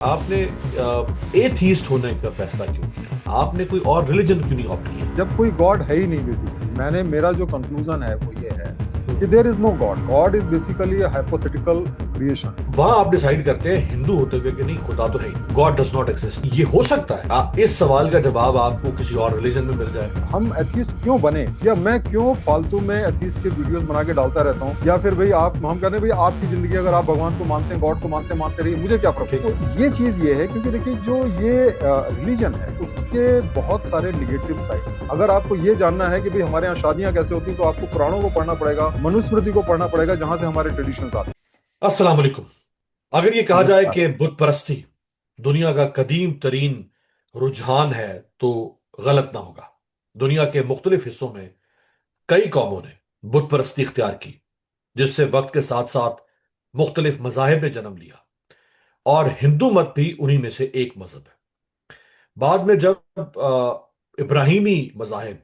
आपने एथीस्ट होने का फैसला क्यों किया? आपने कोई और रिलीजन क्यों नहीं ऑप्ट किया? जब कोई गॉड है ही नहीं बेसिकली, मेरा जो कंक्लूजन है वो ये है कि hmm. There is no God. God is basically hypothetical creation. वहां आप डिसाइड करते हैं हिंदू होते हुए कि नहीं, खुदा तो है ही, गॉड डज नॉट एग्जिस्ट। ये हो सकता है इस सवाल का जवाब आपको किसी और रिलीजन में मिल जाए। हम एथिस्ट क्यों बने, या मैं क्यों फालतू में एथिस्ट के वीडियोस बना के डालता रहता हूँ, या फिर भाई आप हम कहते हैं भाई आपकी जिंदगी, अगर आप भगवान को मानते हैं, गॉड को मानते हैं, मानते रहिए, मुझे क्या फर्क। ठीक है। तो ये चीज ये है, क्योंकि देखिए जो ये रिलीजन है उसके बहुत सारे निगेटिव साइड्स। अगर आपको ये जानना है कि भाई हमारे यहाँ शादियां कैसे होती हैं, तो आपको पुराणों को पढ़ना पड़ेगा, मनुस्मृति को पढ़ना पड़ेगा, जहां से हमारे ट्रेडिशंस आते अस्सलाम वालेकुम। अगर ये हैं। कहा जाए नमस्कार। कि बुत परस्ती दुनिया का कदीम तरीन रुझान है तो गलत ना होगा। दुनिया के मुख्तलिफ हिस्सों में कई कौमों ने बुत परस्ती इख्तियार की, जिससे वक्त के साथ साथ मुख्तलिफ मजाहिब ने जन्म लिया, और हिंदू मत भी उन्हीं में से एक मजहब है। बाद में जब इब्राहिमी मजाहिब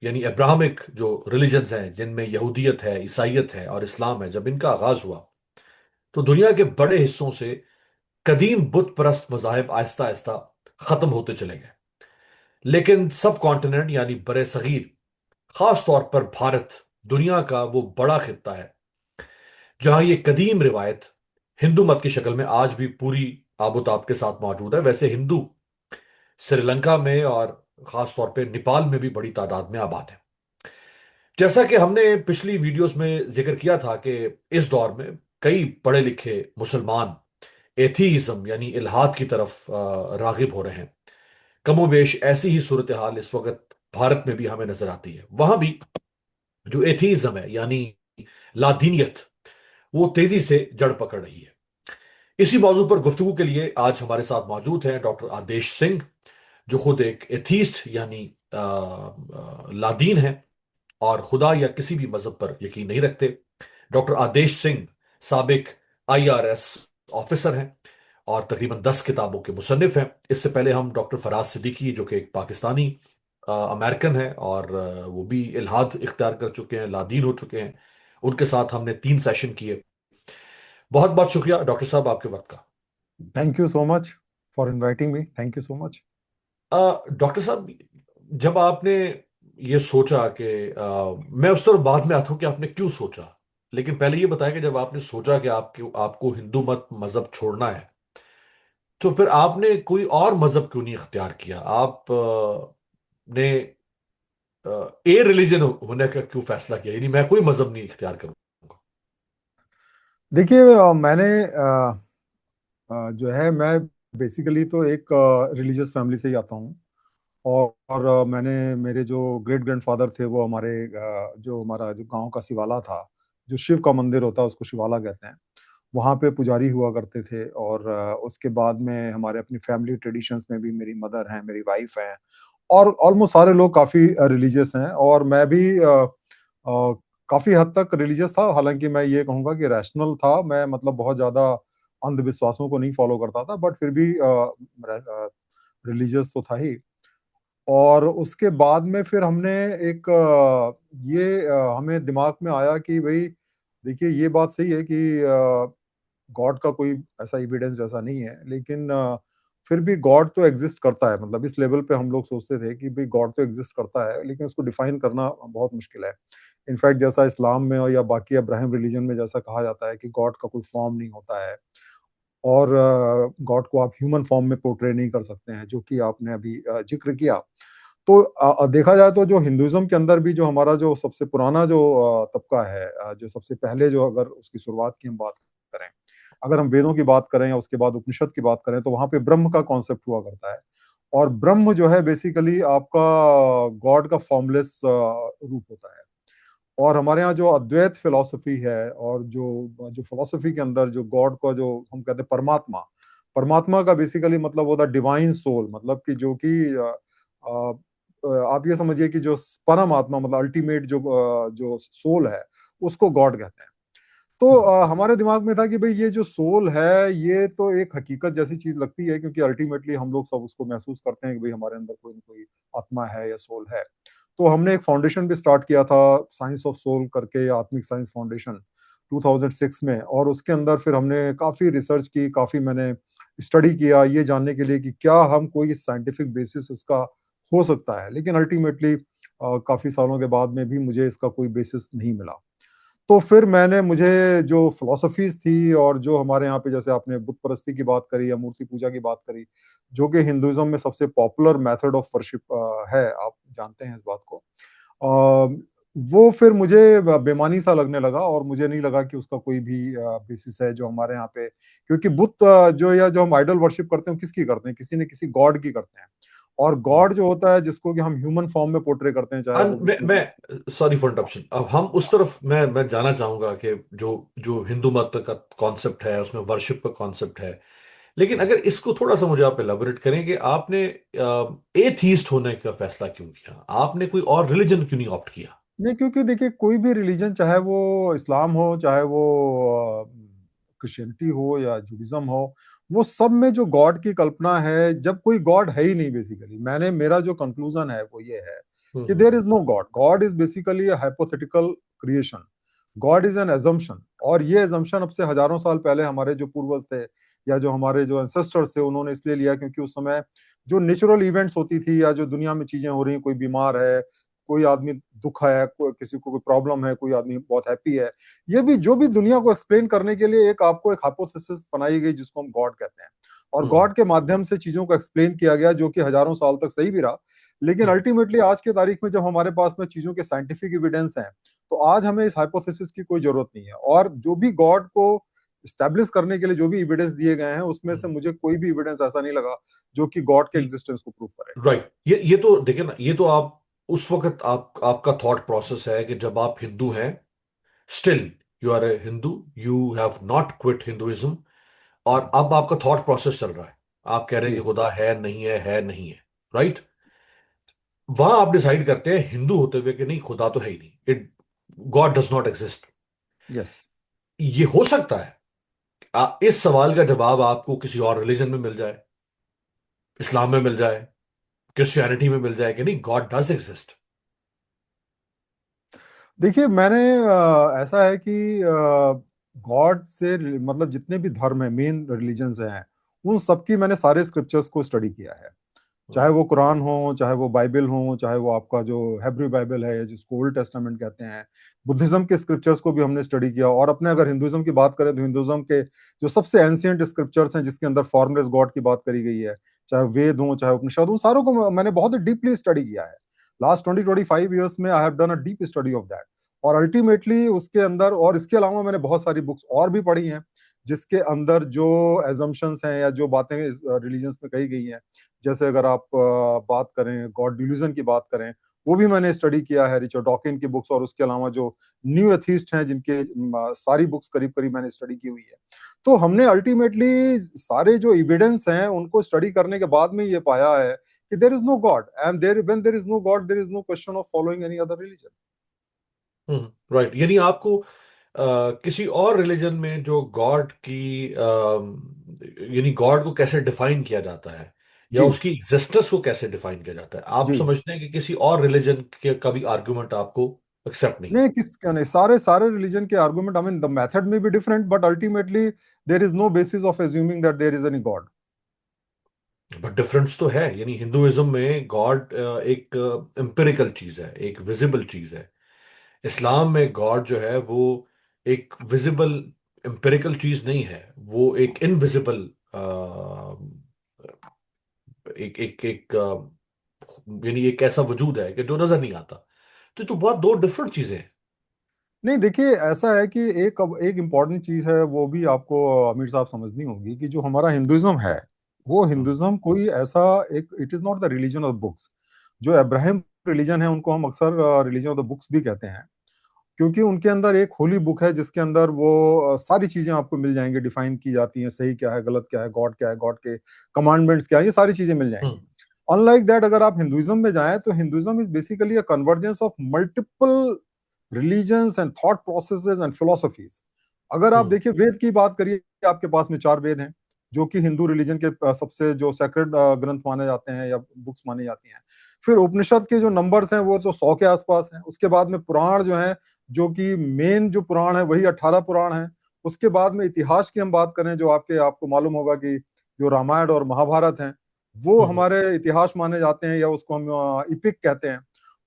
यानी अब्राहमिक जो रिलीजन्स हैं, जिनमें यहूदियत है, ईसाइयत है और इस्लाम है, जब इनका आगाज हुआ तो दुनिया के बड़े हिस्सों से कदीम बुत परस्त मजाहिब आहिस्ता आहिस्ता खत्म होते चले गए। लेकिन सब कॉन्टिनेंट यानी बड़े सगीर, खास तौर पर भारत, दुनिया का वो बड़ा खित्ता है जहां ये कदीम रिवायत हिंदू मत की शक्ल में आज भी पूरी आबोताब के साथ मौजूद है। वैसे हिंदू श्रीलंका में और खास तौर पे नेपाल में भी बड़ी तादाद में आबाद है। जैसा कि हमने पिछली वीडियोस में जिक्र किया था कि इस दौर में कई पढ़े लिखे मुसलमान एथीइज्म यानी इल्हाद की तरफ रागिब हो रहे हैं। कमोबेश ऐसी ही सूरत हाल इस वक्त भारत में भी हमें नजर आती है। वहां भी जो एथीइज्म है यानी लादीनियत, वो तेजी से जड़ पकड़ रही है। इसी मौजू पर गुफ्तगू के लिए आज हमारे साथ मौजूद हैं डॉक्टर आदेश सिंह, जो खुद एक एथीस्ट यानी लादीन है और खुदा या किसी भी मजहब पर यकीन नहीं रखते। डॉक्टर आदेश सिंह साबिक आईआरएस ऑफिसर हैं और तकरीबन 10 किताबों के मुसन्निफ हैं। इससे पहले हम डॉक्टर फराज सिद्दीकी, जो कि एक पाकिस्तानी अमेरिकन है और वो भी इल्हाद इख्तियार कर चुके हैं, लादीन हो चुके हैं, उनके साथ हमने 3 सेशन किए। बहुत बहुत शुक्रिया डॉक्टर साहब आपके वक्त का। Thank you so much for inviting me. Thank you so much. Doctor साहब, जब आपने ये सोचा कि मैं उस तरफ बाद में आता हूं कि आपने क्यों सोचा, लेकिन पहले ये बताया कि जब आपने सोचा कि आपके आपको हिंदू मत मजहब छोड़ना है, तो फिर आपने कोई और मजहब क्यों नहीं इख्तियार किया? आप ने ए रिलीजन होने का क्यों फैसला किया, यानी मैं कोई मजहब नहीं इख्तियार करूंगा? देखिए जो है, मैं बेसिकली तो एक रिलीजियस फैमिली से ही आता हूँ। और मैंने, मेरे जो ग्रेट ग्रैंडफादर थे वो हमारे जो हमारा जो गांव का शिवाला था, जो शिव का मंदिर होता है उसको शिवाला कहते हैं, वहाँ पे पुजारी हुआ करते थे। और उसके बाद में हमारे अपनी फैमिली ट्रेडिशंस में भी मेरी मदर हैं, मेरी वाइफ हैं, और ऑलमोस्ट सारे लोग काफ़ी रिलीजियस हैं। और मैं भी काफ़ी हद तक रिलीजियस था। हालांकि मैं ये कहूँगा कि रैशनल था, मैं मतलब बहुत ज़्यादा अंधविश्वासों को नहीं फॉलो करता था, बट फिर भी रिलीजियस तो था ही। और उसके बाद में फिर हमने एक हमें दिमाग में आया कि भाई देखिए, ये बात सही है कि गॉड का कोई ऐसा एविडेंस जैसा नहीं है, लेकिन फिर भी गॉड तो एग्जिस्ट करता है। मतलब इस लेवल पे हम लोग सोचते थे कि भाई गॉड तो एग्जिस्ट करता है, लेकिन उसको डिफाइन करना बहुत मुश्किल है। इनफैक्ट जैसा इस्लाम में या बाकी अब्राहम रिलीजन में जैसा कहा जाता है कि गॉड का कोई फॉर्म नहीं होता है, और गॉड को आप ह्यूमन फॉर्म में पोर्ट्रे नहीं कर सकते हैं, जो कि आपने अभी जिक्र किया। तो देखा जाए तो जो हिंदुइज्म के अंदर भी जो हमारा जो सबसे पुराना जो तबका है, जो सबसे पहले जो अगर उसकी शुरुआत की हम बात करें, अगर हम वेदों की बात करें या उसके बाद उपनिषद की बात करें, तो वहां पे ब्रह्म का कॉन्सेप्ट हुआ करता है। और ब्रह्म जो है बेसिकली आपका गॉड का फॉर्मलेस रूप होता है। और हमारे यहाँ जो अद्वैत फिलॉसफी है, और जो जो फिलॉसफी के अंदर जो गॉड का जो हम कहते हैं परमात्मा, परमात्मा का बेसिकली मतलब होता है डिवाइन सोल, मतलब कि जो कि आप ये समझिए कि जो परम आत्मा, मतलब अल्टीमेट जो सोल है, उसको गॉड कहते हैं। तो हमारे दिमाग में था कि भाई ये जो सोल है, ये तो एक हकीकत जैसी चीज लगती है, क्योंकि अल्टीमेटली हम लोग सब उसको महसूस करते हैं कि भाई हमारे अंदर कोई ना कोई आत्मा है या सोल है। तो हमने एक फाउंडेशन भी स्टार्ट किया था, साइंस ऑफ सोल करके, या आत्मिक साइंस फाउंडेशन, 2006 में। और उसके अंदर फिर हमने काफी रिसर्च की, काफी मैंने स्टडी किया ये जानने के लिए कि क्या हम कोई साइंटिफिक बेसिस इसका हो सकता है, लेकिन अल्टीमेटली काफी सालों के बाद में भी मुझे इसका कोई बेसिस नहीं मिला। तो फिर मैंने मुझे जो फिलोसफीज थी और जो हमारे यहाँ पे, जैसे आपने बुत परस्ती की बात करी या मूर्ति पूजा की बात करी, जो कि हिंदुइज्म में सबसे पॉपुलर मेथड ऑफ वर्शिप है, आप जानते हैं इस बात को। वो फिर मुझे बेमानी सा लगने लगा और मुझे नहीं लगा कि उसका कोई भी बेसिस है जो हमारे यहाँ पे, क्योंकि बुत जो या जो हम आइडल वर्शिप करते हैं किसकी करते हैं, किसी न किसी गॉड की करते हैं। और गॉड जो होता है जिसको कि हम ह्यूमन फॉर्म में पोर्ट्रे करते हैं, चाहे वो विष्णु जी। मैं सॉरी फॉर इंटरप्शन, अब हम उस तरफ मैं जाना चाहूंगा कि जो जो हिंदू मत का कॉन्सेप्ट है उसमें वर्शिप का कॉन्सेप्ट है। लेकिन अगर इसको थोड़ा सा मुझे आप एलाबोरेट करें कि आपने एथीस्ट होने का फैसला क्यों किया, आपने कोई और रिलीजन क्यों नहीं ऑप्ट किया? नहीं, क्योंकि देखिए कोई भी रिलीजन, चाहे वो इस्लाम हो, चाहे वो क्रिश्चियनिटी हो या जुडिज्म हो, वो सब में जो गॉड की कल्पना है, जब कोई गॉड है ही नहीं बेसिकली, मेरा जो कंक्लूजन है वो ये है कि there hmm. Is no God. God is basically a hypothetical creation. God is an assumption, और ये एजम्पशन अब से हजारों साल पहले हमारे जो पूर्वज थे या जो हमारे जो एंसेस्टर्स थे उन्होंने इसलिए लिया क्योंकि उस समय जो नेचुरल इवेंट्स होती थी या जो दुनिया में चीजें हो रही हैं, कोई बीमार है, कोई आदमी दुख है, कोई किसी को कोई प्रॉब्लम है, कोई आदमी बहुत हैप्पी है, ये भी जो भी दुनिया को एक्सप्लेन करने के लिए एक आपको एक हाइपोथेसिस बनाई गई जिसको हम गॉड कहते हैं। और हम्म। गॉड के माध्यम से चीजों को एक्सप्लेन किया गया, जो कि हजारों साल तक सही भी रहा। लेकिन हम्म। अल्टीमेटली आज के तारीख में जब हमारे पास में चीजों के साइंटिफिक एविडेंस हैं, तो आज हमें इस हाइपोथेसिस की कोई जरूरत नहीं है। और जो भी गॉड को स्टैब्लिश करने के लिए जो भी एविडेंस दिए गए हैं, उसमें से हम्म। मुझे कोई भी एविडेंस ऐसा नहीं लगा जो कि गॉड के एग्जिस्टेंस को प्रूव करे। राइट, ये तो देखिए ना, ये तो आप उस वक्त आपका थॉट प्रोसेस है कि जब आप हिंदू हैं, still you are a Hindu, you have not quit Hinduism, और अब आपका थॉट प्रोसेस चल रहा है। आप कह रहे हैं जी। कि खुदा है नहीं है, राइट। वहां आप डिसाइड करते हैं हिंदू होते हुए कि नहीं, खुदा तो है ही नहीं, it God does not exist. Yes. ये हो सकता है इस सवाल का जवाब आपको किसी और रिलीजन में मिल जाए, इस्लाम में मिल जाए, क्रिश्चियनिटी में मिल जाए कि नहीं, गॉड डज एग्जिस्ट। देखिए मैंने ऐसा है कि गॉड से मतलब जितने भी धर्म है, मेन रिलीजन्स हैं, उन सबकी मैंने सारे स्क्रिप्चर्स को स्टडी किया है। चाहे वो कुरान हो, चाहे वो बाइबल हो, चाहे वो आपका जो हेब्रू बाइबल है जिसको ओल्ड टेस्टामेंट कहते हैं, बुद्धिज्म के स्क्रिप्चर्स को भी हमने स्टडी किया। और अपने अगर हिंदुइज्म की बात करें तो हिंदुइज्म के जो सबसे एंशियंट स्क्रिप्चर्स हैं जिसके अंदर फॉर्मलेस गॉड की बात करी गई है, चाहे वेद हो चाहे उपनिषद हो, सारों को मैंने बहुत ही डीपली स्टडी किया है। लास्ट 20-25 ईयर्स में I have done a deep study of that. और अल्टीमेटली उसके अंदर, और इसके अलावा मैंने बहुत सारी बुक्स और भी पढ़ी हैं जिसके अंदर जो एजम्पशंस हैं या जो बातें इस रिलीजन्स में कही गई हैं, जैसे अगर आप बात करें गॉड डिल्यूजन की बात करें, वो भी मैंने स्टडी किया है, रिचर्ड डॉकिन की बुक्स। और उसके अलावा जो न्यू एथीस्ट हैं जिनके सारी बुक्स करीब करीब मैंने स्टडी की हुई है। तो हमने अल्टीमेटली सारे जो एविडेंस हैं उनको स्टडी करने के बाद में ये पाया है कि there is no God, and there when there is no God there is no question of following any other religion. Right, यानी आपको किसी और रिलीजन में जो गॉड की यानी गॉड को कैसे डिफाइन किया जाता है या जी। उसकी एग्जिस्टेंस को कैसे डिफाइन किया जाता है, आप जी। समझते हैं कि किसी और रिलीजन के का भी आर्गुमेंट आपको एक्सेप्ट नहीं नहीं, है? किस क्या नहीं, सारे सारे रिलीजन के argument, I mean the method में भी different, but ultimately there is no basis of assuming that there is any God. But difference तो है, यानी हिंदुइज्म में गॉड एक एम्पिरिकल चीज है, एक विजिबल चीज है। इस्लाम में गॉड जो है वो एक विजिबल एम्पिरिकल चीज नहीं है, वो एक इनविजिबल, एक एक एक यानी एक ऐसा वजूद है कि जो नजर नहीं आता। तो बहुत दो डिफरेंट चीजें हैं। नहीं, देखिए ऐसा है कि एक अब एक इम्पॉर्टेंट चीज है, वो भी आपको आमिर साहब समझनी होगी कि जो हमारा हिंदुइज्म है, वो हम्म। हिंदुइज्म कोई ऐसा एक, it is not the religion of books. जो अब्राहम रिलीजन है उनको हम अक्सर रिलीजन ऑफ द बुक्स भी कहते हैं, क्योंकि उनके अंदर एक होली बुक है जिसके अंदर वो सारी चीजें आपको मिल जाएंगी, डिफाइन की जाती हैं, सही क्या है, गलत क्या है, गॉड क्या है, गॉड के कमांडमेंट्स क्या है, ये सारी चीजें मिल जाएंगी। हम्म। अनलाइक दैट, अगर आप हिंदुइज्म में जाएं तो Hinduism is basically a convergence of multiple religions and thought processes and philosophies. अगर आप हम्म। देखिए वेद की बात करिए, आपके पास में 4 वेद हैं जो कि हिंदू रिलीजन के सबसे जो सेक्रेड ग्रंथ माने जाते हैं या बुक्स मानी जाती हैं। फिर उपनिषद के जो नंबर्स हैं वो तो 100 के आसपास हैं। उसके बाद में पुराण जो है, जो कि मेन जो पुराण है वही 18 पुराण है। उसके बाद में इतिहास की हम बात करें, जो आपको मालूम होगा कि जो रामायण और महाभारत हैं, वो हम्म। हमारे इतिहास माने जाते हैं, या उसको हम इपिक कहते हैं।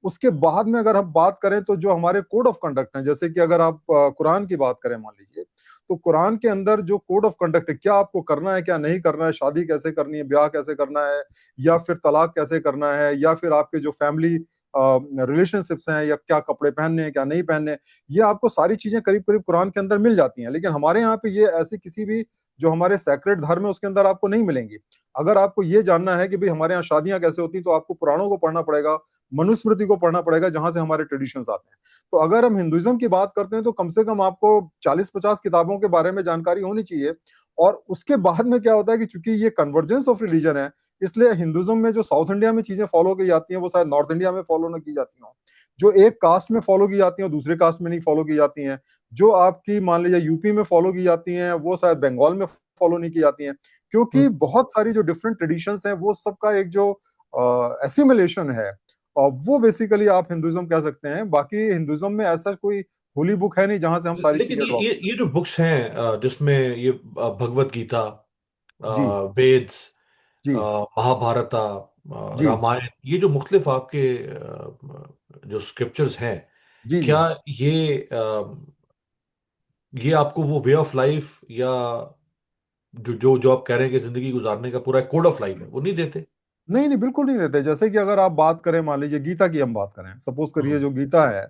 उसके बाद में अगर हम बात करें तो जो हमारे कोड ऑफ कंडक्ट हैं, जैसे कि अगर आप कुरान की बात करें मान लीजिए, तो कुरान के अंदर जो कोड ऑफ कंडक्ट है, क्या आपको करना है क्या नहीं करना है, शादी कैसे करनी है, ब्याह कैसे करना है, या फिर तलाक कैसे करना है, या फिर आपके जो फैमिली रिलेशनशिप्स हैं, या क्या कपड़े पहनने हैं क्या नहीं पहनने हैं, ये आपको सारी चीजें करीब करीब कुरान के अंदर मिल जाती हैं। लेकिन हमारे यहाँ पे ये ऐसी किसी भी जो हमारे सैक्रेड धर्म है उसके अंदर आपको नहीं मिलेंगी। अगर आपको ये जानना है कि भाई हमारे यहाँ शादियां कैसे होती तो आपको पुराणों को पढ़ना पड़ेगा, मनुस्मृति को पढ़ना पड़ेगा, जहां से हमारे ट्रेडिशंस आते हैं। तो अगर हम हिंदुइज्म की बात करते हैं तो कम से कम आपको 40-50 किताबों के बारे में जानकारी होनी चाहिए। और उसके बाद में क्या होता है कि चूंकि ये कन्वर्जेंस ऑफ रिलीजन है, इसलिए हिंदुइज्म में जो साउथ इंडिया में चीजें फॉलो की जाती हैं वो शायद नॉर्थ इंडिया में फॉलो ना की जाती हो। जो एक कास्ट में फॉलो की जाती हैं दूसरे कास्ट में नहीं फॉलो की जाती हैं। जो आपकी मान लीजिए यूपी में फॉलो की जाती हैं वो शायद बंगाल में फॉलो नहीं की जाती हैं। क्योंकि हम्म। बहुत सारी जो डिफरेंट ट्रेडिशंस हैं वो सबका एक जो एसिमिलेशन है, और वो बेसिकली आप हिंदुइज्म कह सकते हैं। बाकी हिंदुइज्म में ऐसा कोई होली बुक है नहीं जहां से हम सारी लेकिन चीजें ड्रॉप ये जो बुक्स हैं जिसमें ये भगवत गीता, जी वेद्स, जी महाभारता, जी रामायण, ये जो मुख्तलिफ आपके जो स्क्रिप्चर्स हैं, जी जी क्या ये आपको वो वे ऑफ लाइफ या जो जो जो आप कह रहे हैं कि जिंदगी गुजारने का पूरा कोड ऑफ लाइफ है, वो नहीं देते? नहीं नहीं, बिल्कुल नहीं देते। जैसे कि अगर आप बात करें मान लीजिए गीता की, हम बात करें, सपोज करिए हम्म। जो गीता है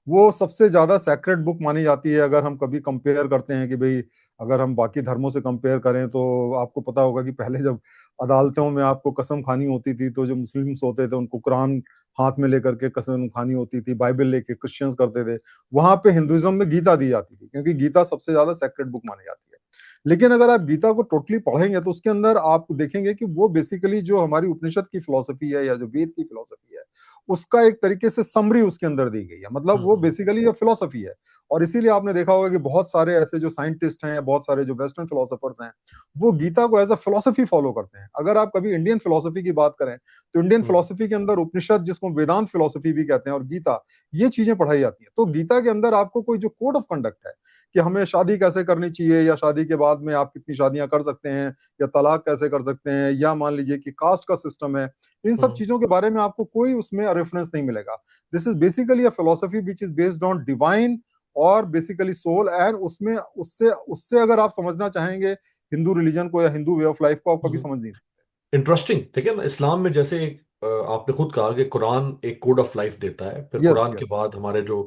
वो सबसे ज्यादा सैक्रेड बुक मानी जाती है। अगर हम कभी कंपेयर करते हैं कि भाई अगर हम बाकी धर्मों से कंपेयर करें तो आपको पता होगा कि पहले जब अदालतों में आपको कसम खानी होती थी तो जो मुस्लिम्स होते थे उनको कुरान हाथ में लेकर के कसम खानी होती थी, बाइबल लेके क्रिश्चियंस करते थे। वहां पे हिंदुइज्म में गीता दी जाती थी क्योंकि गीता सबसे ज्यादा सैक्रेड बुक मानी जाती है। लेकिन अगर आप गीता को टोटली पढ़ेंगे तो उसके अंदर आप देखेंगे कि वो बेसिकली जो हमारी उपनिषद की फिलॉसफी है या जो वेद की फिलॉसफी है उसका एक तरीके से समरी उसके अंदर दी गई है। मतलब वो हम्म। बेसिकली ये फिलॉसफी है। और इसीलिए आपने देखा होगा कि बहुत सारे ऐसे जो साइंटिस्ट हैं या बहुत सारे जो वेस्टर्न फिलोसोफर्स हैं वो गीता को एज अ फिलोसफी फॉलो करते हैं। अगर आप कभी इंडियन फिलोसफी की बात करें तो इंडियन हम्म। फिलोसफी के अंदर उपनिषद, जिसको वेदांत फिलोसफी भी कहते हैं, और गीता, ये चीजें पढ़ाई जाती हैं। तो गीता के अंदर आपको कोई जो कोड ऑफ कंडक्ट है कि हमें शादी कैसे करनी चाहिए, या शादी के बाद में आप कितनी शादियां कर सकते हैं, या तलाक कैसे कर सकते हैं, या मान लीजिए कि कास्ट का सिस्टम है, इन सब हम्म। चीजों के बारे में आपको कोई उसमें रेफरेंस नहीं मिलेगा। This is basically a philosophy which is based on divine और बेसिकली सोल। एंड उसमें उससे उससे अगर आप समझना चाहेंगे हिंदू रिलीजन को या हिंदू वे ऑफ लाइफ को, आप कभी हम्म। समझ नहीं सकते। इंटरेस्टिंग। देखिए ना, इस्लाम में जैसे एक आपने खुद कहा कि कुरान एक कोड ऑफ लाइफ देता है, फिर यस कुरान के यस बाद हमारे जो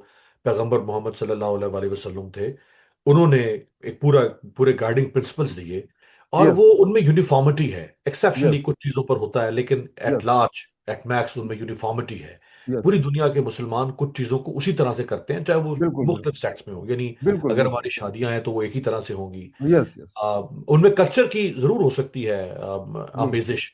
पैगंबर मोहम्मद सल्लल्लाहु अलैहि वसल्लम थे, उन्होंने एक पूरे गाइडिंग प्रिंसिपल्स दिए। और यस वो उनमें यूनिफॉर्मिटी है, एक्सेप्शनली यस कुछ चीज़ों पर होता है, लेकिन at yes large, at max उनमें यूनिफॉर्मिटी है। यस पूरी यस दुनिया के मुसलमान कुछ चीज़ों को उसी तरह से करते हैं, चाहे वो बिल्कुल बिल्कुल मुख्तलिफ सेक्ट्स में हो। यानी बिल्कुल अगर बिल्कुल हमारी शादियां हैं तो वो एक ही तरह से होंगी। यस यस उनमें कल्चर की जरूर हो सकती है जी आमेजिश।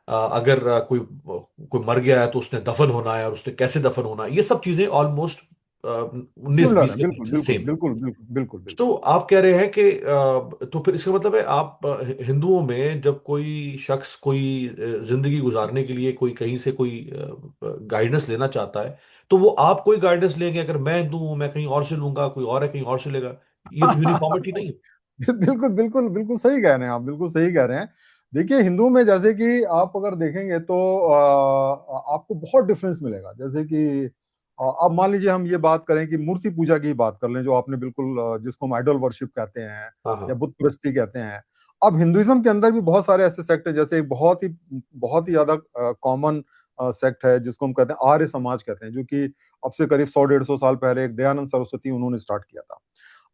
अगर कोई मर गया है तो उसने दफन होना है, और उसने कैसे दफन होना है, ये सब चीजें ऑलमोस्ट 19-20 सिमिलर है, के बिल्कुल बाद से बिल्कुल सेम है। बिल्कुल बिल्कुल बिल्कुल तो बिल्कुल। आप कह रहे हैं कि तो फिर इसका मतलब है आप हिंदुओं में जब कोई शख्स कोई जिंदगी गुजारने के लिए कोई कहीं से कोई गाइडेंस लेना चाहता है, तो वो आप कोई गाइडेंस लेंगे? अगर मैं हिंदू हूं, मैं कहीं और से लूंगा, कोई और है कहीं और से लेगा, ये तो यूनिफॉर्मिटी नहीं है। बिल्कुल बिल्कुल बिल्कुल सही कह रहे हैं आप, बिल्कुल सही कह रहे हैं। देखिए हिंदू में जैसे कि आप अगर देखेंगे तो आपको बहुत डिफरेंस मिलेगा। जैसे कि अब मान लीजिए हम ये बात करें कि मूर्ति पूजा की बात कर लें, जो आपने बिल्कुल जिसको हम आइडल वर्शिप कहते हैं हाँ, या हाँ। बुत परस्ती कहते हैं। अब हिंदुइज्म के अंदर भी बहुत सारे ऐसे सेक्ट हैं, जैसे एक बहुत ही ज्यादा कॉमन सेक्ट है जिसको हम कहते हैं आर्य समाज कहते हैं, जो कि अब से करीब 100-150 साल पहले एक दयानंद सरस्वती उन्होंने स्टार्ट किया था।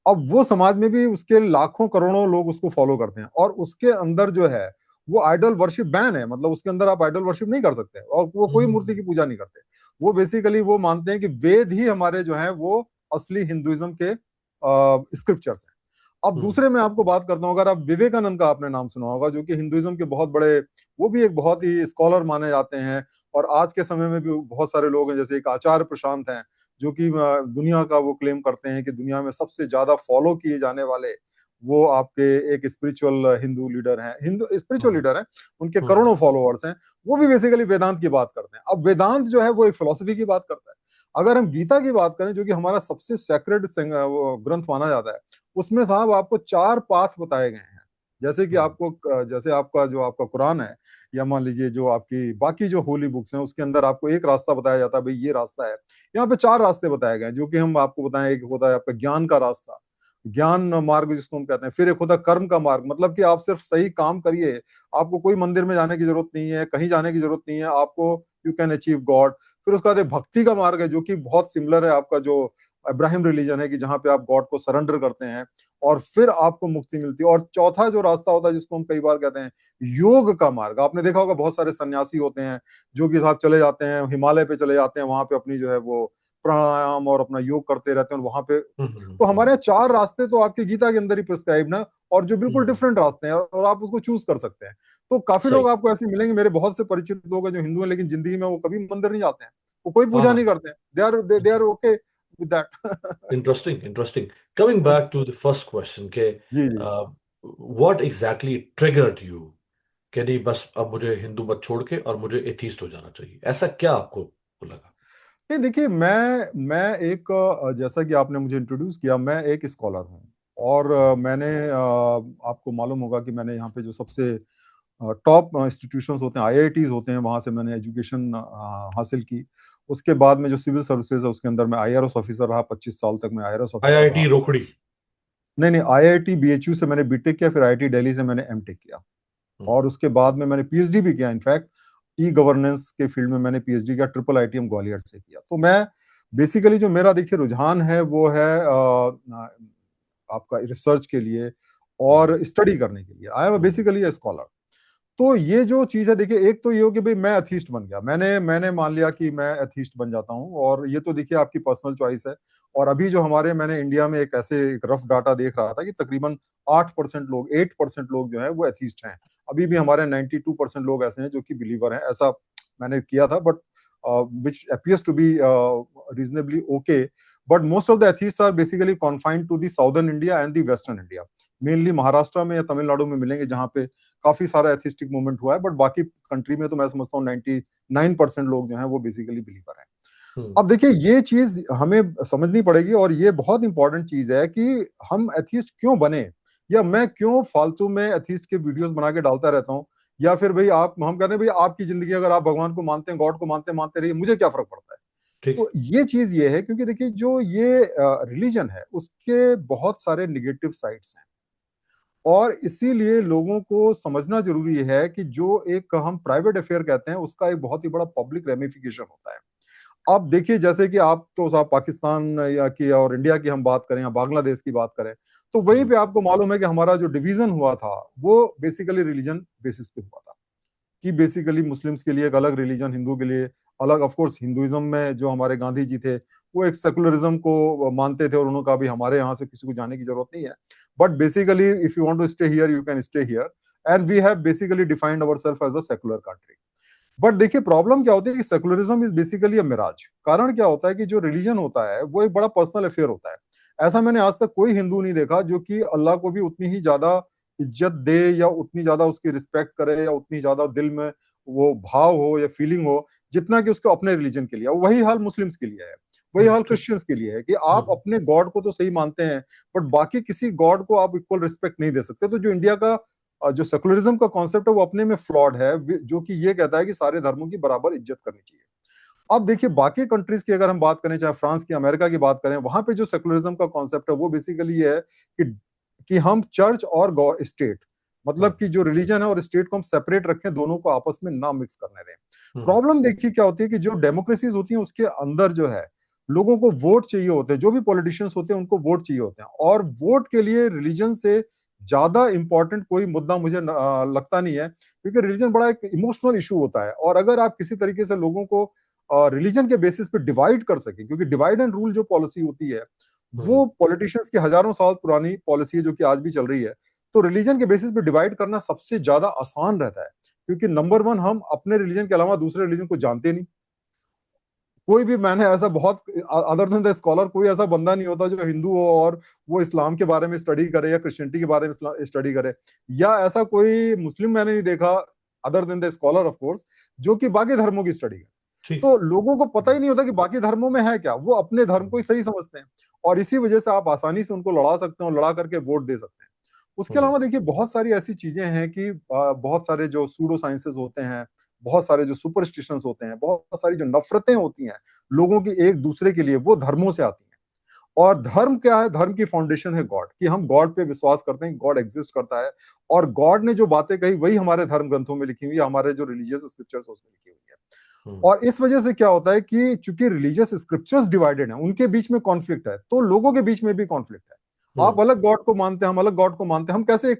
अब वो समाज में भी उसके लाखों करोड़ों लोग उसको फॉलो करते हैं, और उसके अंदर जो है वो आइडल वर्शिप बैन है। मतलब उसके अंदर आप आइडल वर्शिप नहीं कर सकते, और वो कोई मूर्ति की पूजा नहीं करते। वो बेसिकली वो मानते हैं कि वेद ही हमारे जो है वो असली हिंदुइज्म के स्क्रिप्चर्स हैं। अब हम्म। दूसरे मैं आपको बात करता हूँ, अगर आप विवेकानंद का आपने नाम सुना होगा, जो कि हिंदुइज्म के बहुत बड़े, वो भी एक बहुत ही स्कॉलर माने जाते हैं। और आज के समय में भी बहुत सारे लोग हैं, जैसे एक आचार्य प्रशांत हैं, जो कि दुनिया का वो क्लेम करते हैं कि दुनिया में सबसे ज्यादा फॉलो किए जाने वाले वो आपके एक स्पिरिचुअल हिंदू लीडर हैं, हिंदू स्पिरिचुअल हम्म। लीडर हैं। उनके हम्म। करोड़ों फॉलोअर्स हैं। वो भी बेसिकली वेदांत की बात करते हैं। अब वेदांत जो है वो एक फिलोसफी की बात करता है। अगर हम गीता की बात करें, जो कि हमारा सबसे सैक्रेड ग्रंथ माना जाता है, उसमें साहब आपको 4 पाथ बताए गए हैं। जैसे कि हम्म, आपको, जैसे आपका जो आपका कुरान है, या मान लीजिए जो आपकी बाकी जो होली बुक्स हैं, उसके अंदर आपको एक रास्ता बताया जाता है, भाई ये रास्ता है। यहाँ पे चार रास्ते बताए गए हैं, जो कि हम आपको बताएं। एक होता है आपका ज्ञान का रास्ता, ज्ञान मार्ग जिसको हम कहते हैं। फिर एक होता है कर्म का मार्ग, मतलब कि आप सिर्फ सही काम करिए, आपको कोई मंदिर में जाने की जरूरत नहीं है, कहीं जाने की जरूरत नहीं है, आपको यू कैन अचीव गॉड। फिर उसके बाद एक भक्ति का मार्ग है, जो कि बहुत सिमिलर है आपका जो इब्राहिम रिलीजन है, कि जहाँ पे आप गॉड को सरेंडर करते हैं और फिर आपको मुक्ति मिलती है। और चौथा जो रास्ता होता है, जिसको हम कई बार कहते हैं योग का मार्ग। आपने देखा होगा बहुत सारे सन्यासी होते हैं जो कि साहब चले जाते हैं हिमालय पे, चले जाते हैं वहां पे अपनी जो है वो प्राणायाम और अपना योग करते रहते हैं वहां पे। तो हमारे यहाँ चार रास्ते तो आपकी गीता के अंदर ही प्रिस्क्राइब ना, और जो बिल्कुल हम्म, डिफरेंट रास्ते हैं, और आप उसको चूज कर सकते हैं। तो काफी सही। लोग आपको ऐसे मिलेंगे, मेरे बहुत से परिचित लोग हैं जो हिंदू हैं, लेकिन जिंदगी में वो कभी मंदिर नहीं जाते हैं, वो कोई हाँ पूजा नहीं हाँ। करते हैं, they are okay with that. Interesting, interesting. Coming back to the first question के, जी जी। व्हाट एग्जैक्टली ट्रिगर्ड यू कि नहीं, बस अब मुझे हिंदू मत छोड़ के और मुझे एथीस्ट हो जाना चाहिए, ऐसा क्या आपको लगा? नहीं देखिए, मैं एक जैसा कि आपने मुझे इंट्रोड्यूस किया, मैं एक स्कॉलर हूँ। और मैंने आपको मालूम होगा कि मैंने यहाँ पे जो सबसे टॉप इंस्टीट्यूशंस होते हैं, आईआईटीज होते हैं, वहां से मैंने एजुकेशन हासिल की। उसके बाद में जो सिविल सर्विसेज है, उसके अंदर मैं आईआरएस ऑफिसर रहा, 25 साल तक मैं आईआरएस ऑफिसर रहा। आईआईटी रोकड़ी। नहीं नहीं, आईआईटी बीएचयू से मैंने बीटेक किया, फिर आईआईटी दिल्ली से मैंने एमटेक किया। हम्म, और उसके बाद में मैंने पीएचडी भी किया। इनफैक्ट ई गवर्नेंस के फील्ड में मैंने पीएचडी किया, ट्रिपल आईटीएम ग्वालियर से किया। तो मैं बेसिकली जो मेरा देखिए रुझान है वो है आपका रिसर्च के लिए हम्म, और स्टडी करने के लिए। I am hmm, basically a scholar. तो ये जो चीज है देखिए, एक तो ये हो कि भाई मैं एथीस्ट बन गया, मैंने मान लिया कि मैं एथीस्ट बन जाता हूँ, और ये तो देखिए आपकी पर्सनल चॉइस है। और अभी जो हमारे, मैंने इंडिया में एक ऐसे एक रफ डाटा देख रहा था कि तकरीबन 8% लोग, 8% लोग जो है वो एथीस्ट हैं। अभी भी हमारे 92% लोग ऐसे हैं जो कि बिलीवर हैं, ऐसा मैंने किया था। But which appears to be reasonably okay. But most of the atheist are basically confined to the southern India and the western India. Mainly Maharashtra में या तमिलनाडु में मिलेंगे, जहाँ पे काफी सारा एथिस्टिक मूवमेंट हुआ है। बट बाकी कंट्री में तो मैं समझता हूँ 99% लोग जो हैं वो बेसिकली बिलीवर हैं। हम्म, अब देखिए, ये चीज हमें समझनी पड़ेगी, और ये बहुत इंपॉर्टेंट चीज है कि हम एथिस्ट क्यों बने, या मैं क्यों फालतू में एथिस्ट के वीडियोस बना के डालता रहता हूँ। या फिर भाई आप, हम कहते हैं भाई आपकी जिंदगी, अगर आप भगवान को मानते हैं, गॉड को मानते हैं, मानते रहिए, मुझे क्या फर्क पड़ता है। ठीक। तो ये चीज ये है, क्योंकि देखिए जो ये रिलीजन है उसके बहुत सारे निगेटिव साइड्स हैं। और इसीलिए लोगों को समझना जरूरी है कि जो एक हम प्राइवेट अफेयर कहते हैं, उसका एक बहुत ही बड़ा पब्लिक रेमिफिकेशन होता है। आप देखिए, जैसे कि आप तो साहब पाकिस्तान या की और इंडिया की हम बात करें, या बांग्लादेश की बात करें, तो वहीं हम्म, पे आपको मालूम है कि हमारा जो डिवीजन हुआ था, वो बेसिकली रिलीजन बेसिस पे हुआ था। कि बेसिकली मुस्लिम्स के लिए एक अलग रिलीजन, हिंदू के लिए अलग। ऑफ कोर्स हिंदुइज्म में जो हमारे गांधी जी थे, वो एक सेकुलरिज्म को मानते थे, और उन्होंने कहा भी हमारे यहाँ से किसी को जाने की जरूरत नहीं है। But basically if you want to stay here, you can stay here. And we have basically defined ourself as a secular country. But देखिए, प्रॉब्लम क्या होती है कि secularism is basically a mirage. कारण क्या होता है कि जो रिलीजन होता है वो एक बड़ा पर्सनल अफेयर होता है। ऐसा मैंने आज तक कोई हिंदू नहीं देखा जो कि अल्लाह को भी उतनी ही ज्यादा इज्जत दे, या उतनी ज्यादा उसकी रिस्पेक्ट करे, या उतनी ज्यादा दिल में वो भाव हो या फीलिंग हो, जितना कि उसको अपने रिलीजन के लिए। वही हाल मुस्लिम्स के लिए है, वही हाल ठीक। क्रिश्चियंस के लिए है, कि आप हम्म, अपने गॉड को तो सही मानते हैं, बट बाकी किसी गॉड को आप इक्वल रिस्पेक्ट नहीं दे सकते। तो जो इंडिया का जो सेकुलरिज्म का कॉन्सेप्ट है, वो अपने में फ्लॉड है, जो कि ये कहता है कि सारे धर्मों की बराबर इज्जत करनी चाहिए। अब देखिए, बाकी कंट्रीज की अगर हम बात करें, चाहे फ्रांस की, अमेरिका की बात करें, वहां पे जो सेकुलरिज्म का कॉन्सेप्ट है वो बेसिकली ये है कि हम चर्च और स्टेट, मतलब हम्म, कि जो रिलीजन है और स्टेट को हम सेपरेट रखें, दोनों को आपस में ना मिक्स करने दें। हम्म, प्रॉब्लम देखिए क्या होती है कि जो डेमोक्रेसीज होती हैं उसके अंदर जो है, लोगों को वोट चाहिए होते हैं, जो भी पॉलिटिशियंस होते हैं उनको वोट चाहिए होते हैं, और वोट के लिए रिलीजन से ज्यादा इंपॉर्टेंट कोई मुद्दा मुझे लगता नहीं है, क्योंकि रिलीजन बड़ा एक इमोशनल इशू होता है। और अगर आप किसी तरीके से लोगों को रिलीजन के बेसिस पे डिवाइड कर सके, क्योंकि डिवाइड एंड रूल जो पॉलिसी होती है, हम्म, वो पॉलिटिशियंस की हजारों साल पुरानी पॉलिसी है जो कि आज भी चल रही है। तो रिलीजन के बेसिस पे डिवाइड करना सबसे ज्यादा आसान रहता है, क्योंकि नंबर वन, हम अपने रिलीजन के अलावा दूसरे रिलीजन को जानते नहीं। कोई भी, मैंने ऐसा बहुत, अदर देन द स्कॉलर, कोई ऐसा बंदा नहीं होता जो हिंदू हो और वो इस्लाम के बारे में स्टडी करे या क्रिश्चियनिटी के बारे में स्टडी करे, या ऐसा कोई मुस्लिम मैंने नहीं देखा, other than the scholar of course, जो कि बाकी धर्मों की स्टडी करे। ठीक। तो लोगों को पता ही नहीं होता कि बाकी धर्मों में है क्या, वो अपने धर्म को ही सही समझते हैं। और इसी वजह से आप आसानी से उनको लड़ा सकते हैं और लड़ा करके वोट दे सकते हैं। उसके हम्म। अलावा देखिए बहुत सारी ऐसी चीजें हैं कि बहुत सारे जो सूडो साइंसेस होते हैं, बहुत सारे जो सुपरस्टिशंस होते हैं, बहुत सारी जो नफरतें होती हैं लोगों की एक दूसरे के लिए, वो धर्मों से आती हैं। और धर्म क्या है? धर्म की फाउंडेशन है गॉड, कि हम गॉड पे विश्वास करते हैं, गॉड एग्जिस्ट करता है, और गॉड ने जो बातें कही वही हमारे धर्म ग्रंथों में लिखी हुई है, हमारे जो रिलीजियस स्क्रिप्चर्स उसमें लिखी हुई है। हम्म। और इस वजह से क्या होता है कि चूंकि रिलीजियस स्क्रिप्चर्स डिवाइडेड हैं, उनके बीच में कॉन्फ्लिक्ट है, तो लोगों के बीच में भी कॉन्फ्लिक्ट है। हम्म। आप अलग गॉड को मानते हैं, हम अलग गॉड को मानते हैं, हम कैसे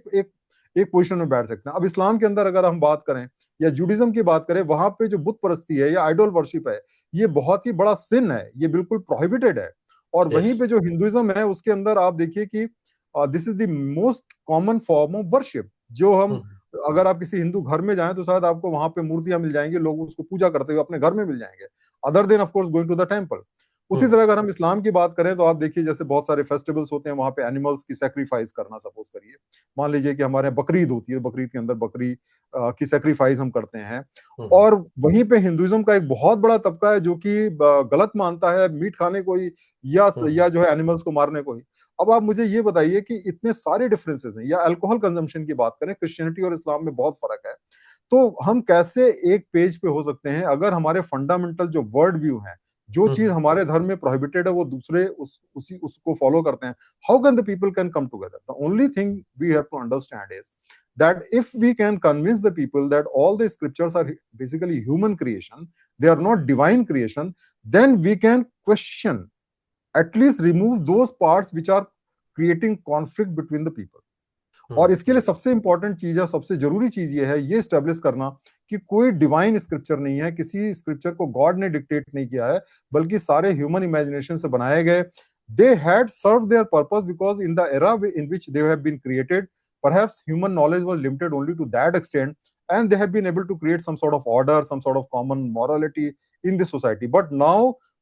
एक पोजीशन में बैठ सकते हैं? अब इस्लाम के अंदर अगर हम बात करें या जुडिज्म की बात करें, वहां पे जो बुत परस्ती है या आइडोल वर्शिप है, ये बहुत ही बड़ा सिन है, ये बिल्कुल प्रोहिबिटेड है। और यस। वहीं पे जो हिंदुइज्म है उसके अंदर आप देखिए कि this is the most common form of worship, जो हम, हम्म। अगर आप किसी हिंदू घर में जाएं तो शायद आपको वहां पे मूर्तियां मिल जाएंगी, लोग उसको पूजा करते हुए अपने घर में मिल जाएंगे, other than of course going to the temple. उसी हम्म। तरह अगर हम इस्लाम की बात करें तो आप देखिए जैसे बहुत सारे फेस्टिवल्स होते हैं, वहां पे एनिमल्स की सेक्रीफाइस करना, सपोज करिए मान लीजिए कि हमारे यहाँ बकरीद होती है, बकरीद के अंदर बकरी की सेक्रीफाइस हम करते हैं। हम्म। और वहीं पे हिंदुइज्म का एक बहुत बड़ा तबका है जो कि गलत मानता है मीट खाने को ही, या हम्म। जो है एनिमल्स को मारने को ही। अब आप मुझे ये बताइए कि इतने सारे डिफरेंसेस हैं, या अल्कोहल कंजम्पशन की बात करें, क्रिश्चियनिटी और इस्लाम में बहुत फर्क है। तो हम कैसे एक पेज पे हो सकते हैं अगर हमारे फंडामेंटल जो वर्ल्ड व्यू है, जो चीज हम्म। हमारे धर्म में प्रोहिबिटेड है, वो दूसरे उसको फॉलो करते हैं? How can the people can come together? The only thing we have to understand is that if we can convince the people that all the scriptures are basically human creation, they are not divine creation, then we can question, at least remove those parts which are creating conflict between the people. और इसके लिए हम्म। सबसे important चीज है, सबसे जरूरी चीज ये है, ये स्टेब्लिश करना कि कोई डिवाइन स्क्रिप्चर नहीं है, किसी स्क्रिप्चर को गॉड ने डिक्टेट नहीं किया है, बल्कि सारे ह्यूमन इमेजिनेशन से बनाए गए। They had serve their purpose because in the era in which they have been created, perhaps human knowledge was limited only to that extent, and they have been able to create some sort of order, some sort of common morality in the society. But now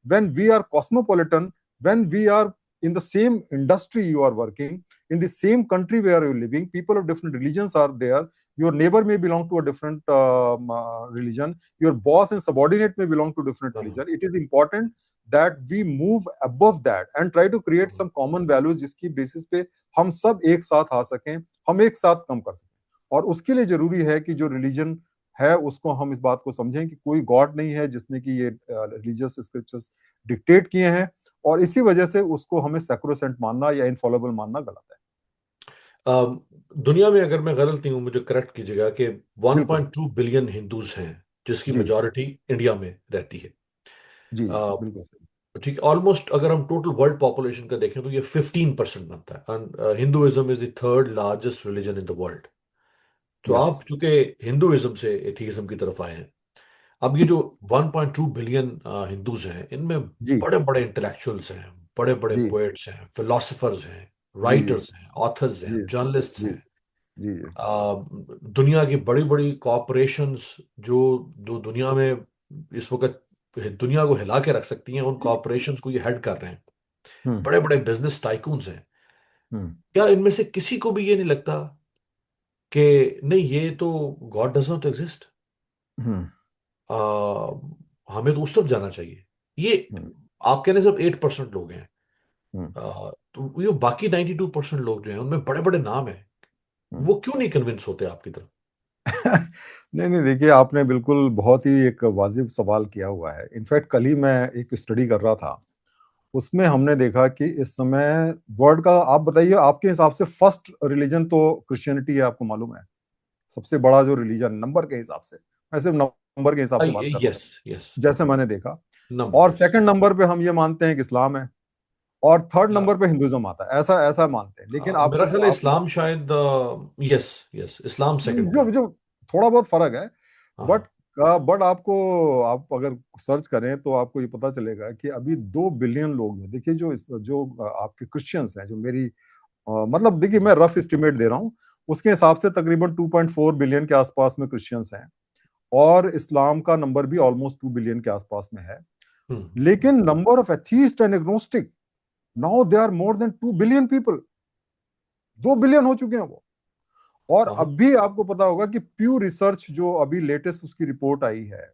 when we are cosmopolitan, when we are in the same industry you are working, in the same country where you're living, people of different religions are there, your neighbor may belong to a different religion, your boss and subordinate may belong to different hmm. religion. It is important that we move above that and try to create hmm. some common values जिसकी basis पे हम सब एक साथ आ सकें, हम एक साथ कम कर सकें। और उसके लिए जरूरी है कि जो रिलीजन है उसको हम इस बात को समझें कि कोई गॉड नहीं है जिसने कि ये रिलीजियस स्क्रिप्चर्स डिक्टेट किए हैं, और इसी वजह से उसको हमें सेक्रोसेंट मानना या इनफॉलेबल मानना गलत है। दुनिया में अगर मैं गलत नहीं हूं मुझे करेक्ट कीजिएगा कि बिल्कुल। 1.2 बिलियन हिंदूज हैं जिसकी जी मेजॉरिटी इंडिया में रहती है। जी अ, बिल्कुल सही। ठीक, ऑलमोस्ट अगर हम टोटल वर्ल्ड पॉपुलेशन का देखें तो ये 15% बनता है। And Hinduism is the third largest religion in the world. तो यस। आप चूंकि हिंदुइज्म से एथीज्म की तरफ आए हैं, अब ये जो 1.2 बिलियन हिंदूज हैं इनमें जी बड़े बड़े इंटेलेक्चुअल्स हैं, बड़े बड़े जी पोएट्स हैं, फिलोसफर्स हैं, जी जी राइटर्स हैं, ऑथर्स जी हैं, जर्नलिस्ट्स जी हैं। जी जी दुनिया की बड़ी बड़ी कॉरपोरेशंस जो जो दुनिया में इस वक्त दुनिया को हिला के रख सकती हैं, उन कॉरपोरेशंस को ये हेड कर रहे हैं। हम्म बड़े बड़े बिजनेस टाइकून्स हैं। हम्म क्या इनमें से किसी को भी ये नहीं लगता कि नहीं, ये तो गॉड डज नॉट एग्जिस्ट, हम्म हमें तो उस तरफ जाना चाहिए? ये हम्म आप कहने सिर्फ 8% लोग हैं। हम्म तो ये बाकी 92% लोग जो हैं उनमें बड़े बड़े नाम हैं, हम्म। वो क्यों नहीं कन्विंस होते आपकी तरफ? नहीं नहीं, देखिए आपने बिल्कुल बहुत ही एक वाजिब सवाल किया हुआ है। इनफैक्ट कल ही मैं एक स्टडी कर रहा था, उसमें हमने देखा कि इस समय वर्ल्ड का, आप बताइए आपके हिसाब से फर्स्ट रिलीजन तो क्रिश्चियनिटी है, आपको मालूम है? सबसे बड़ा जो रिलीजन नंबर के हिसाब से, मैं सिर्फ नंबर के हिसाब से बात कर रहा यस। हूँ, यस। जैसे मैंने देखा। नंबर, और यस। सेकंड नंबर पे हम ये मानते हैं कि इस्लाम है, और थर्ड नंबर पे हिंदुइज्म आता है, ऐसा ऐसा मानते हैं। लेकिन मेरा आपको ख्याल है आप, इस्लाम शायद, यस यस, इस्लाम सेकंड पे जो है। जो थोड़ा बहुत फर्क है, बट हाँ। बट आपको, आप अगर सर्च करें तो आपको ये पता चलेगा कि अभी 2 बिलियन लोग हैं। देखिए जो आपके क्रिश्चियंस हैं, जो मेरी मतलब देखिए मैं रफ एस्टिमेट दे रहा हूँ, उसके हिसाब से तकरीबन 2.4 बिलियन के आसपास में क्रिश्चियंस हैं, और इस्लाम का नंबर भी ऑलमोस्ट 2 बिलियन के आसपास में है। हम्म। लेकिन number of atheist and agnostic, now they are more than 2 billion people, 2 billion हो चुके हैं वो। और हाँ। अब भी आपको पता होगा कि प्यू रिसर्च जो अभी लेटेस्ट उसकी रिपोर्ट आई है,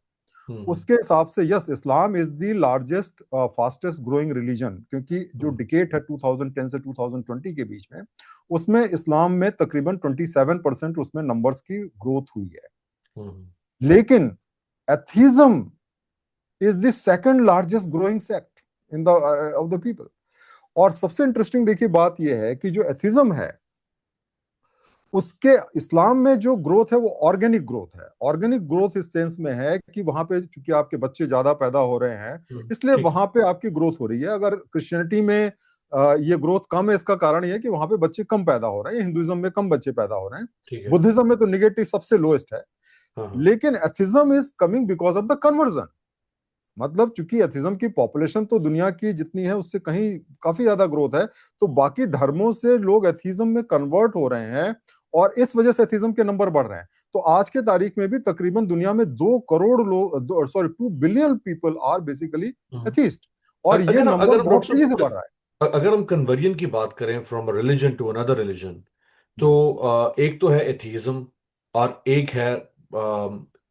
हम्म। उसके हिसाब से yes, Islam is the largest fastest growing religion, क्योंकि जो हम्म। डिकेट है 2010 से 2020 के बीच में, उसमें इस्लाम में तकरीबन 27% उसमें नंबर्स की ग्रोथ हुई है। हम्म। लेकिन atheism is the second largest growing sect in the of the people. और सबसे इंटरेस्टिंग देखिए बात यह है कि जो एथिज्म है, उसके इस्लाम में जो ग्रोथ है वो ऑर्गेनिक ग्रोथ है। ऑर्गेनिक ग्रोथ इस सेंस में है कि वहां पे चूंकि आपके बच्चे ज्यादा पैदा हो रहे हैं, इसलिए ठीक है। वहां पे आपकी ग्रोथ हो रही है। अगर क्रिश्चियनिटी में ये ग्रोथ कम है, इसका कारण ये है कि वहां पे बच्चे कम पैदा हो रहे हैं। हिंदुइज्म में कम बच्चे पैदा हो रहे हैं। ठीक है। बुद्धिज्म में तो निगेटिव सबसे लोएस्ट है। हाँ हाँ। लेकिन atheism is coming because of the conversion. मतलब चूंकि एथिज्म की पॉपुलेशन तो दुनिया की जितनी है उससे कहीं काफी ज्यादा ग्रोथ है, तो बाकी धर्मों से लोग एथिज्म में कन्वर्ट हो रहे हैं, और इस वजह से एथिज्म के नंबर बढ़ रहे हैं। तो आज के तारीख में भी तकरीबन दुनिया में 2 करोड़ लोग, sorry 2 billion people are basically hmm. Atheist, और ये नंबर अगर हम बहुत डॉक्टर तेजी से बढ़ साहब, रहा है। अगर हम कन्वर्जन की बात करें from religion to another religion, तो हम्म। एक तो है एथीज्म और एक है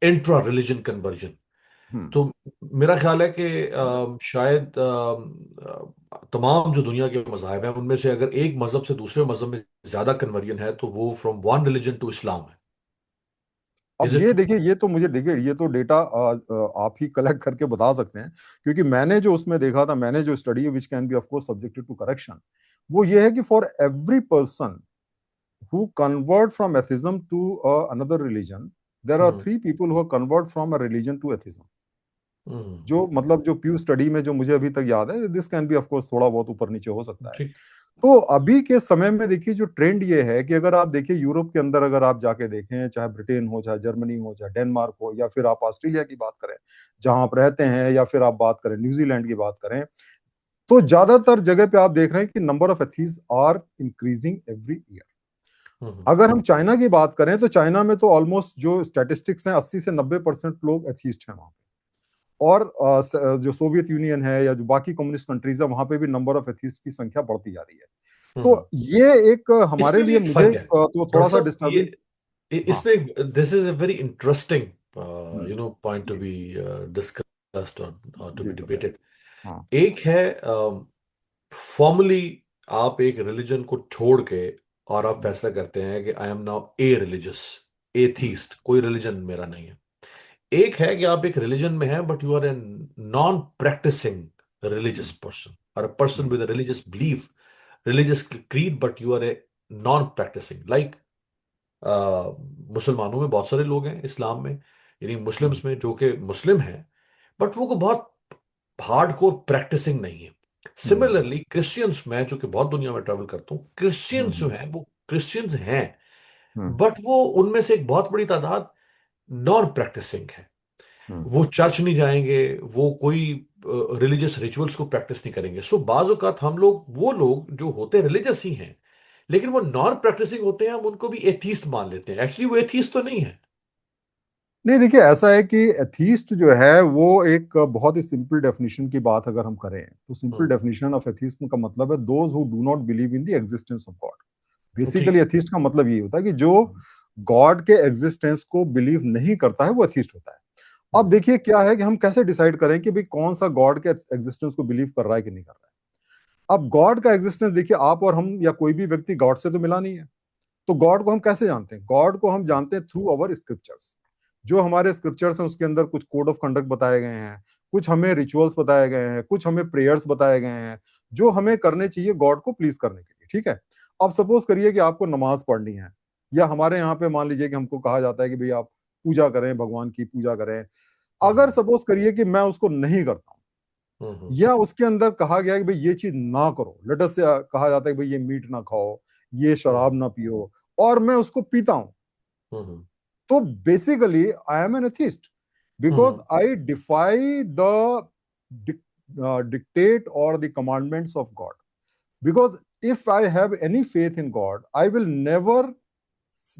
इंट्रा रिलीजन कन्वर्जन। हम्म। तो मेरा ख्याल है कि शायद तमाम जो दुनिया के मज़ाहिब हैं उनमें से अगर एक मज़हब से दूसरे मज़हब में ज़्यादा कन्वर्जन है तो वो from one religion to Islam है। अब इज इट ये ट्रू? देखिए, ये तो मुझे देखिए, ये तो डेटा आप ही कलेक्ट करके बता सकते हैं, क्योंकि मैंने जो उसमें देखा था, मैंने जो study which can be of course subjected to correction, वो ये है कि for every person who convert from atheism to another religion, there are hmm. 3 people who convert from a religion to atheism। हम्म। जो मतलब जो प्यू स्टडी में जो मुझे अभी तक याद है, this can be of course थोड़ा बहुत ऊपर नीचे हो सकता है। ठीक। तो अभी के समय में देखिए जो ट्रेंड ये है कि अगर आप देखिए यूरोप के अंदर अगर आप जाके देखें, चाहे ब्रिटेन हो, चाहे जर्मनी हो, चाहे डेनमार्क हो, या फिर आप ऑस्ट्रेलिया की बात करें जहां आप रहते हैं, या फिर आप बात करें न्यूजीलैंड की बात करें, तो ज्यादातर जगह पे आप देख रहे हैं कि number of atheists are increasing every year. Hmm. अगर हम चाइना की बात करें तो चाइना में तो ऑलमोस्ट जो स्टैटिस्टिक्स हैं 80 से 90% लोग एथीस्ट हैं वहां पे। और जो सोवियत यूनियन है या जो बाकी कम्युनिस्ट कंट्रीज है, वहां पे भी नंबर ऑफ एथीस्ट की संख्या बढ़ती जा रही है। हम्म। तो ये एक हमारे इसमें भी लिए, एक मुझे फर्क है तो थोड़ा डॉक्टर सा साहब, ये डिस्टर्बिंग। हाँ। इसमें this is a very interesting hmm. Point to जी। बी डिस्कस्ड और टू जी बी बताइए। डिबेटेड। हाँ। एक है फॉर्मली आप एक रिलीजन को छोड़ के और आप हम्म। फैसला करते हैं कि I am now a religious hmm. Atheist, कोई रिलीजन मेरा नहीं है। एक है कि आप एक रिलीजन में हैं but you are a non practising religious hmm. Person और a person hmm. With religious belief, religious creed, but you are a non practising like मुसलमानों में बहुत सारे लोग हैं, इस्लाम में यानी हम्म। मुस्लिम्स में जो कि मुस्लिम हैं बट वो को बहुत हार्डकोर प्रैक्टिसिंग नहीं है। हम्म। सिमिलरली क्रिश्चियंस में, जो कि बहुत दुनिया में ट्रैवल करता हूँ, क्रिश्चियंस जो हम्म। हैं वो क्रिश्चियंस हैं हम्म। बट वो उनमें से एक बहुत बड़ी तादाद नॉन प्रैक्टिसिंग है। हम्म। वो चर्च नहीं जाएंगे, वो कोई रिलीजियस रिचुअल्स को प्रैक्टिस नहीं करेंगे। सो बाज औक़ात हम लोग, वो लोग जो होते हैं रिलीजियस ही हैं लेकिन वो नॉन प्रैक्टिसिंग होते हैं, हम उनको भी एथीस्ट मान लेते हैं। एक्चुअली वो एथीस्ट तो नहीं है। नहीं देखिए, ऐसा है कि एथीस्ट जो है वो एक बहुत ही सिंपल डेफिनेशन की बात अगर हम करें, तो simple hmm. Definition of atheist का मतलब है those who do not believe in the existence of God. ठीक बेसिकली है। एथीस्ट का मतलब ये होता है कि जो गॉड के एग्जिस्टेंस को बिलीव नहीं करता है वो एथीस्ट होता है। अब हम्म। देखिए क्या है कि हम कैसे डिसाइड करें कि भाई कौन सा गॉड के एग्जिस्टेंस को बिलीव कर रहा है कि नहीं कर रहा है। अब गॉड का एग्जिस्टेंस देखिए, आप और हम या कोई भी व्यक्ति गॉड से तो मिला नहीं है। तो गॉड को हम कैसे जानते हैं? गॉड को हम जानते हैं थ्रू अवर स्क्रिप्चर्स। जो हमारे स्क्रिप्चर्स हैं उसके अंदर कुछ कोड ऑफ कंडक्ट बताए गए हैं, कुछ हमें रिचुअल्स बताए गए हैं, कुछ हमें प्रेयर्स बताए गए हैं, जो हमें करने चाहिए गॉड को प्लीज करने के लिए। ठीक है। अब सपोज करिए कि आपको नमाज पढ़नी है, या हमारे यहाँ पे मान लीजिए कि हमको कहा जाता है कि भाई आप पूजा करें, भगवान की पूजा करें। अगर हम्म। सपोज करिए कि मैं उसको नहीं करता हूँ, हम्म। या उसके अंदर कहा गया है कि भाई ये चीज ना करो, लेट अस से कहा जाता है कि भाई ये मीट ना खाओ, ये हम्म। शराब ना पियो, और मैं उसको पीता हूं, हम्म। तो basically I am an atheist, because hmm. I defy the dictate or the commandments of God. Because if I have any faith in God, I will never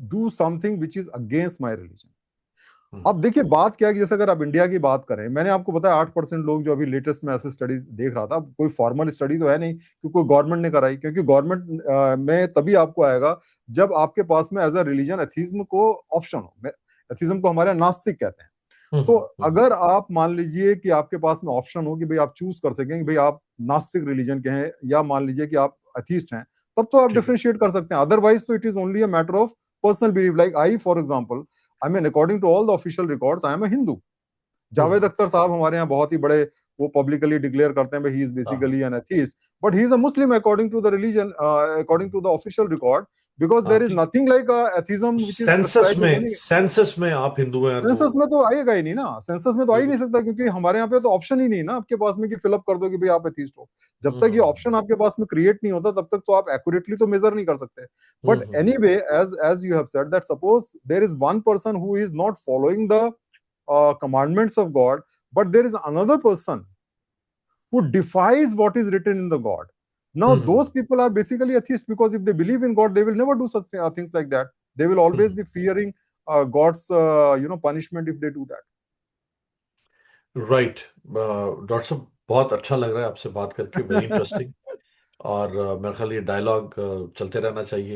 do something which is against my religion. हम्म। अब देखिए बात क्या है कि जैसे अगर आप India की बात करें, मैंने आपको बताया 8% लोग जो अभी लेटेस्ट में ऐसे स्टडीज देख रहा था, कोई फॉर्मल स्टडी तो है नहीं कि कोई गवर्नमेंट ने कराई, क्योंकि गवर्नमेंट में तभी आपको आएगा जब आपके पास में एज अ रिलीजन एथीज्म को ऑप्शन हो। एथीज्म को हमारे यहाँ नास्तिक कहते हैं। तो हम्म। अगर आप मान लीजिए कि आपके पास में ऑप्शन हो कि भाई आप चूज कर सकें कि भाई आप नास्तिक रिलीजन के हैं या मान लीजिए कि आप अथीस्ट हैं, तब तो आप ठीक है। डिफरेंशिएट कर सकते हैं। अदरवाइज तो it is only a matter of personal belief. Like I for example, I mean according to all the official records I am a Hindu. Javed hmm. Akhtar साहब हमारे यहाँ बहुत ही बड़े, वो पब्लिकली डिक्लेयर करते हैं भाई ही इज हाँ basically an atheist, but he is a Muslim according to the religion, according to the official record, because हाँ देयर इज ठीक। Nothing like atheism which is census prescribed in में, any. Census में आप हिंदू हैं तो। Census में तो आएगा ही नहीं ना, सेंसस में तो आ ही नहीं बिल्कुल। सकता, क्योंकि हमारे यहाँ पे तो ऑप्शन ही नहीं है ना आपके पास में कि फिलअप कर दो कि भाई आप एथिस्ट हो। जब तक ये हम्म। ऑप्शन आपके पास में क्रिएट नहीं होता तब तक तो आप एक्यूरेटली तो मेजर नहीं कर सकते। But hmm. Anyway, as you have said that suppose there is one person who is not following the commandments of God, but there is another person who defies what is written in the God. Now, those hmm. people are basically atheists, because if they believe in God, they will never do such things like that. They will always be fearing God's punishment if they do that. Right. Doctor साहब, बहुत अच्छा लग रहा है आपसे बात करके, very interesting. और मेरे ख्याल ये डायलॉग चलते रहना चाहिए।